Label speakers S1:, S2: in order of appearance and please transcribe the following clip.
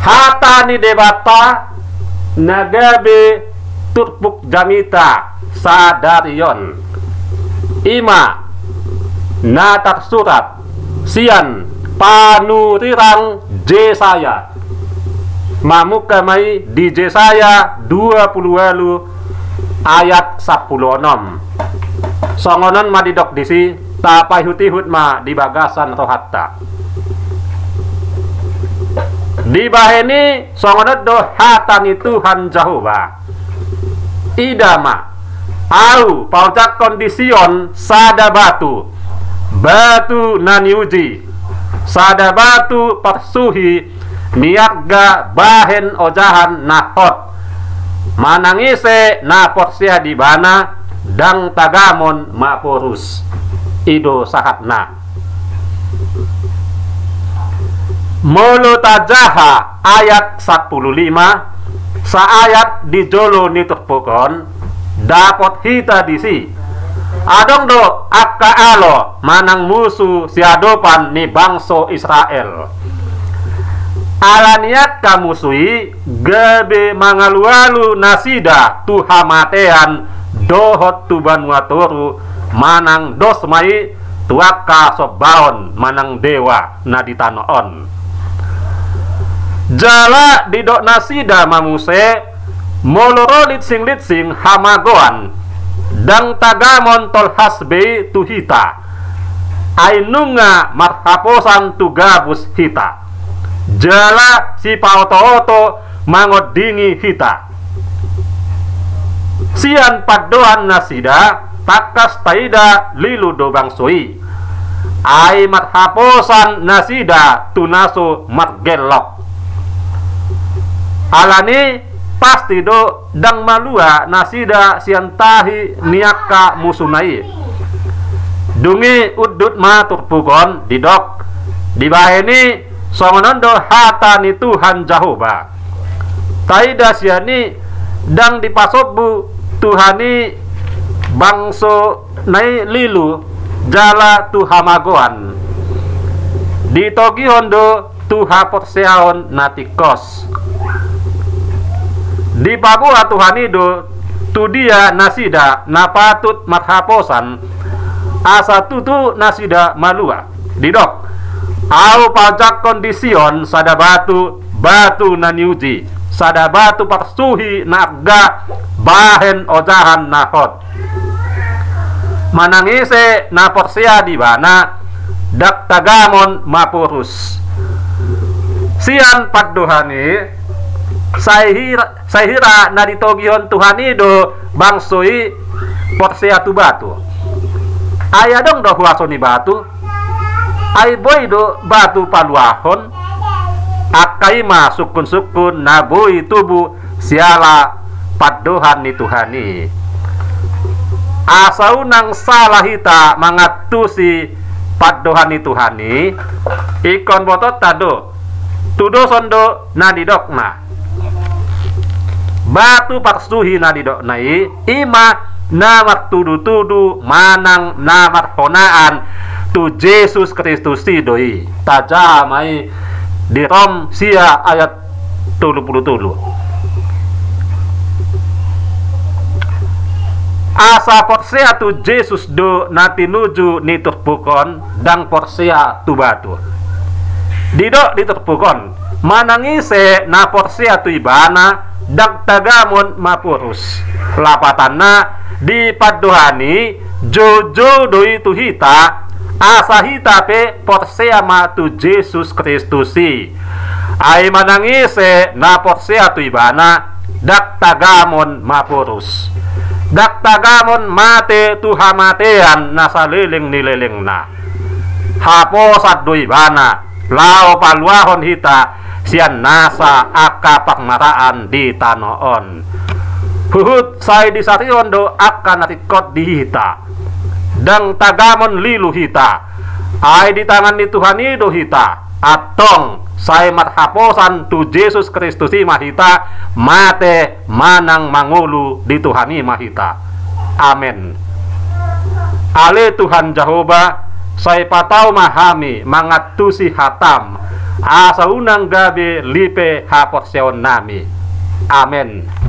S1: hata ni debata nagabe turpuk jamita sadarion ima natar surat sian panurirang Jesaya mamukamai di Jesaya 20 ayat 16 songonon madidok disi tapai hutihut ma di bagasan rohatta di baheni songonon do hatani Tuhan Jehovah idama au paucak kondision sada batu naniuji sada batu persuhi niaga bahen ojahan nahot manangise na porsia di bana dang tagamon mapurus ido sahatna molo tajaha ayat 15 sa ayat di jolo niturpukon dapot hita disi adong do akka alo manang musuh siadopan ni bangso Israel alaniat kamusui gabe mangalualu nasida tuhamatean dohot tuban watoru manang dosmai tuaka sobaon manang dewa naditanoon jala didok nasida mamuse moloro litsing hamagoan dang tagamon tol hasbe tuhita ainunga marhaposan tugabus hita jala si pauto-oto mangodingi hita sian padoan nasida takas taida lilu dobang soi ai marhaposan nasida tunaso margelok alani pasti do dang malua nasida siantahi niaka musunai dungi udut matur pukon didok dibaheni songonondo hata ni Tuhan Jehovah taida siani dang dipasobu Tuhani bangso nai lilu jala tuhamagoan ditogi hondo tuha porseaon natikos di pabua Tuhanido tu dia nasida napatut mathaposan asa tutu nasida malua didok au pajak kondision sada batu naniuji sada batu persuhi naga bahen ojahan nahot manangise na porsia di bana dak tagamon mapurus sian paddohani Sahira na ditogion Tuhanido bangsoi porsia tu batu aya dong do huaso ni batu ai boy do batu paluahon akaima sukun nabui tubu siala paddohan ni Tuhani asaunang salahita mangatusi paddohan ni Tuhani ikon botot tado tudo sondo nadidokna batu parsuhi nadidok nai ima namat tudu manang namat honaan tu Yesus Kristus doi tajamai di Rom sia ayat 77 asa porsia tu Yesus do natinuju niturpukon dang porsia tu batu didok diturpukon manangise na porsia tu ibana dak tagamon mapurus lapatanna di paddohani jojo doi tu hita asa hita pe porsia ma tu Yesus Kristusi ai manangise na porsia tu ibana dak tagamon mapurus dak tagamon mate tu hamatean nasaliling nilelengna haposat doi bana lao paluahon hita sian nasa aka pakmaraan di tanoon huhut sai di sation do aka natikot di hita dang tagamon lilu hita ai di tangan ni Tuhanido hita atong sai mathaposan tu Yesus Kristus mahita mate manang mangulu di Tuhani mahita amen ale Tuhan Jehovah sai patau mahami mangatusi hatam asa unang gabi lipe ha porseon nami. Amen.